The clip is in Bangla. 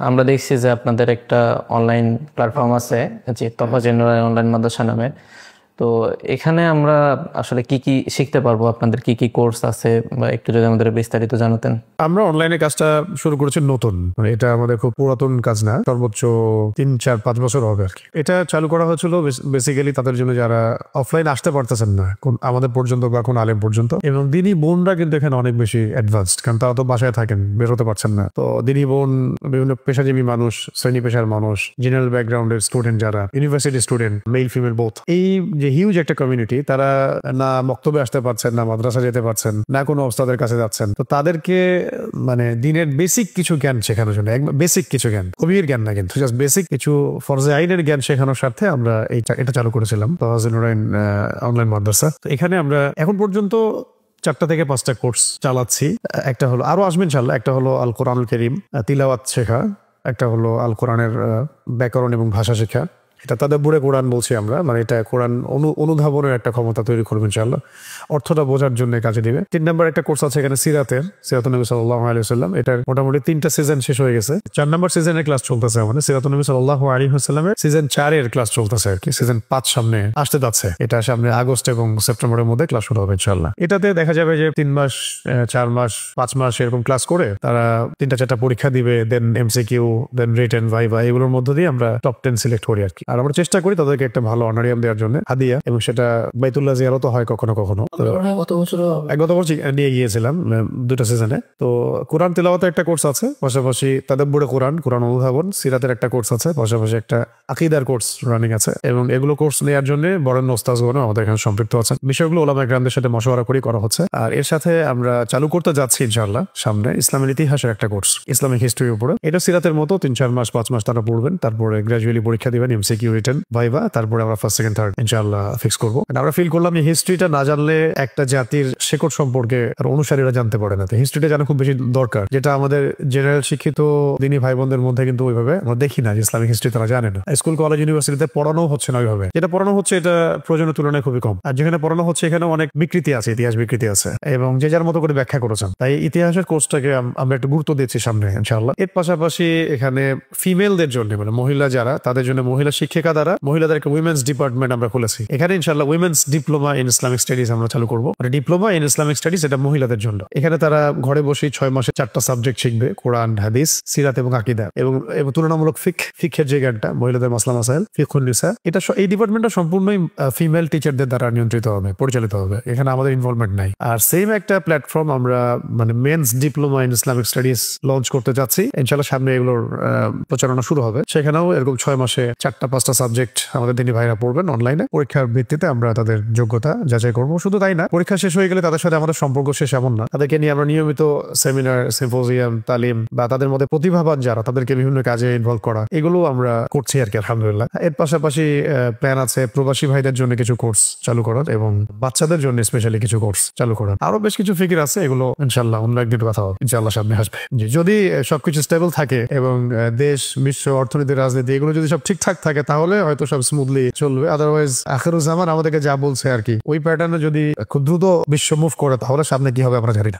আমরা দেখছি যে আপনাদের একটা অনলাইন প্ল্যাটফর্ম আছে, যে তফা জেনারেল অনলাইন মাদ্রাসা নামে। তো এখানে আমরা আসলে কি কি শিখতে পারবো, আপনাদের কি কি কোর্স আছে, বা একটু যদি আমাদের বিস্তারিত জানাতেন। আমরা অনলাইনে কাজটা শুরু করেছি নতুন, মানে এটা আমাদের খুব পুরাতন কাজ না, সর্বোচ্চ 3-4-5 বছর হবে আর কি। এটা চালু করা হয়েছিল বেসিক্যালি তাদের জন্য যারা অফলাইন আসতে পারতেছেন না আমাদের পর্যন্ত বা কোন আলেম পর্যন্ত। এবং দিনী বোনরা কিন্তু এখানে অনেক বেশি অ্যাডভান্সড, কারণ তারা তো বাসায় থাকেন, বেরোতে পারছেন না। তো দিনী বোন, বিভিন্ন পেশাজীবী মানুষ, শ্রেণী পেশার মানুষ, জেনারেল ব্যাকগ্রাউন্ডের স্টুডেন্ট, যারা university student, male female both, এই যে হিউজ একটা কমিউনিটি, তারা না মক্তবে আসতে পারছেন, না মাদ্রাসা যেতে পারছেন, না কোনো ওস্তাদের কাছে যাচ্ছেন। তো তাদেরকে মানে দিনের বেসিক কিছু জ্ঞান শেখানোর জন্য, বেসিক কিছু জ্ঞান, কবির জ্ঞান না কিন্তু, জাস্ট বেসিক কিছু ফরজে আইনের জ্ঞান শেখানোর স্বার্থে আমরা এটা চালু করেছিলাম, অনলাইন মাদ্রাসা। তো এখানে আমরা এখন পর্যন্ত 4টা থেকে 5টা কোর্স চালাচ্ছি। একটা হলো, আরো আসবেন ইনশাআল্লাহ, একটা হলো আল কোরআনুল কারীম তিলাওয়াত শেখা, একটা হলো আল কোরআনের ব্যাকরণ এবং ভাষা শেখা। এটা তাদাব্বুরে কোরআন বলছি আমরা, মানে এটা কোরআন অনুধাবনের একটা ক্ষমতা তৈরি করবে ইনশাআল্লাহ, অর্থটা বোঝার জন্য কাজে দিবে। 3 নাম্বার একটা কোর্স আছে এখানে সিরাতুন নবী সাল্লাল্লাহু আলাইহি ওয়াসাল্লাম, এটার মোটামুটি 3টা সিজন শেষ হয়ে গেছে। 4 নাম্বার সিজনের ক্লাস চলতেছে আমাদের, সিরাতুন নবী সাল্লাল্লাহু আলাইহি ওয়াসাল্লামের সিজন 4 এর ক্লাস চলতেছে আর কি। সিজন 5 সামনে আসতে যাচ্ছে, এটা সামনে আগস্ট এবং সেপ্টেম্বরের মধ্যে ক্লাস শুরু হবে ইনশাআল্লাহ। এটাতে দেখা যাবে যে 3 মাস, 4 মাস, 5 মাস এরকম ক্লাস করে তারা 3টা-4টা পরীক্ষা দিবে, দেন এমসিকিউ, দেন রিটেন, ভাইভা, এগুলোর মধ্য দিয়ে আমরা টপ 10 সিলেক্ট করি আর কি। আর আমরা চেষ্টা করি তাদেরকে একটা ভালো অনারিয়াম দেওয়ার জন্য, হাদিয়া, এবং সেটা বাইতুল্লাহ জিয়ারতও হয় কখনো কখনো। গত বছর নিয়ে গিয়েছিলাম 2টা সিজনে। তো কোরআন তিলাওয়াতের একটা কোর্স আছে, পাশাপাশি তাদাব্বুরে কোরআন অনুধাবন, সিরাতের একটা কোর্স আছে, পাশাপাশি একটা আকীদার কোর্স রানিং আছে। এবং এগুলো কোর্স নেওয়ার জন্য বরেণ্য ওস্তাদগণ আমাদের এখানে সম্পৃক্ত আছেন। বিষয়গুলো ওলামা ইকরামদের সাথে মশওয়ারা করে করা হচ্ছে। আর এর সাথে আমরা চালু করতে যাচ্ছি ইনশাআল্লাহ সামনে ইসলামের ইতিহাসের একটা কোর্স, ইসলামিক হিস্ট্রির উপরে। এটা সিরাতের মতো 3-4 মাস, 5 মাস তারা পড়বেন, তারপরে গ্রাজুয়ালি পরীক্ষা দিবেন, এমসিকিউ, রিটেন, ভাইভা, তারপরে আমরা ফার্স্ট, সেকেন্ড, থার্ড ইনশাআল্লাহ ফিক্স করবো। আমরা ফিল করলাম এই হিস্ট্রিটা না জানলে একটা জাতির শেকড় সম্পর্কে আর অনুসারীরা জানতে পারে না। তো হিস্ট্রিটা জানা খুব বেশি দরকার, যেটা আমাদের জেনারেল শিক্ষিত দিনী ভাই বোনদের মধ্যে কিন্তু ওইভাবে আমরা দেখি না, যে ইসলামিক হিস্ট্রি তারা জানে না। স্কুল, কলেজ, ইউনিভার্সিটিতে পড়ানো হচ্ছে না ওইভাবে, যেটা পড়ানো হচ্ছে এটা প্রয়োজনের তুলনায় খুবই কম। আর যেখানে পড়ানো হচ্ছে এখানে অনেক বিকৃতি আছে, ইতিহাস বিকৃতি আছে, এবং যে যার মতো করে ব্যাখ্যা করেছেন। তাই ইতিহাসের কোর্সটাকে আমরা একটু গুরুত্ব দিচ্ছি সামনে ইনশাআল্লাহ। এর পাশাপাশি এখানে ফিমেলদের জন্য, মানে মহিলা যারা, তাদের জন্য মহিলা শিক্ষিকা দ্বারা মহিলাদের একটা উইমেন্স ডিপার্টমেন্ট আমরা খুলেছি এখানে ইনশাআল্লাহ। Women's diploma in Islamic studies আমরা চালু করবো, মানে ডিপ্লোমা ইন ইসলামিক স্টাডিজ, এটা মহিলাদের জন্য। এখানে তারা ঘরে বসে 6 মাসে 4টা সাবজেক্ট শিখবে, কোরআন, হাদিস, সিরাত এবং আকীদা, এবং তুলনামূলক ফিকহের যে জ্ঞানটা, মহিলাদের মাসলা মাসাইল, ফিকহুন নিসা, এটা এই ডিপার্টমেন্টটা সম্পূর্ণই ফিমেল টিচারদের দ্বারা নিয়ন্ত্রিত হবে, পরিচালিত হবে, এখানে আমাদের ইনভলভমেন্ট নাই। আর সেম একটা প্ল্যাটফর্ম আমরা মানে men's diploma in Islamic studies launch করতে যাচ্ছি ইনশাআল্লাহ। সামনে এগুলোর প্রচারণা শুরু হবে, সেখানেও এরকম 6 মাসে 4টা-5টা সাবজেক্ট আমাদের দিনী ভাইরা পড়বেন অনলাইনে। পরীক্ষার ভিত্তিতে আমরা তাদের যোগ্যতা যাচাই করবো। শুধু তাই না, পরীক্ষা শেষ হয়ে গেলে তাদের সাথে আমাদের সম্পর্ক শেষ এমন না, তাদেরকে নিয়ে আমরা নিয়মিত সেমিনার, সিম্পোজিয়াম, তালিম, বা তাদের মধ্যে প্রতিভাবান যারা, তাদেরকে বিভিন্ন কাজে ইনভলভ করা, এগুলো আমরা করছি আর কি আলহামদুলিল্লাহ। এর পাশাপাশি প্ল্যান আছে প্রবাসী ভাইদের জন্য কিছু কোর্স চালু করার, এবং বাচ্চাদের জন্য স্পেশালি কিছু কোর্স চালু করার। আরো বেশ কিছু ফিকির আছে, এগুলো ইনশাআল্লাহ অন্য একদিন কথা হবে ইনশাআল্লাহ, সামনে আসবে। যদি সবকিছু স্টেবল থাকে এবং দেশ, বিশ্ব, অর্থনীতি, রাজনীতি, এগুলো যদি সব ঠিকঠাক থাকে, তাহলে হয়তো সব স্মুথলি চলবে। আদারওয়াইজ আখিরুজ্জামান আমাদেরকে যা বলছে আর কি, ওই প্যাটার্নে যদি খুব দ্রুত বিশ্ব মুভ করে, তাহলে সামনে কি হবে আমরা জানি না।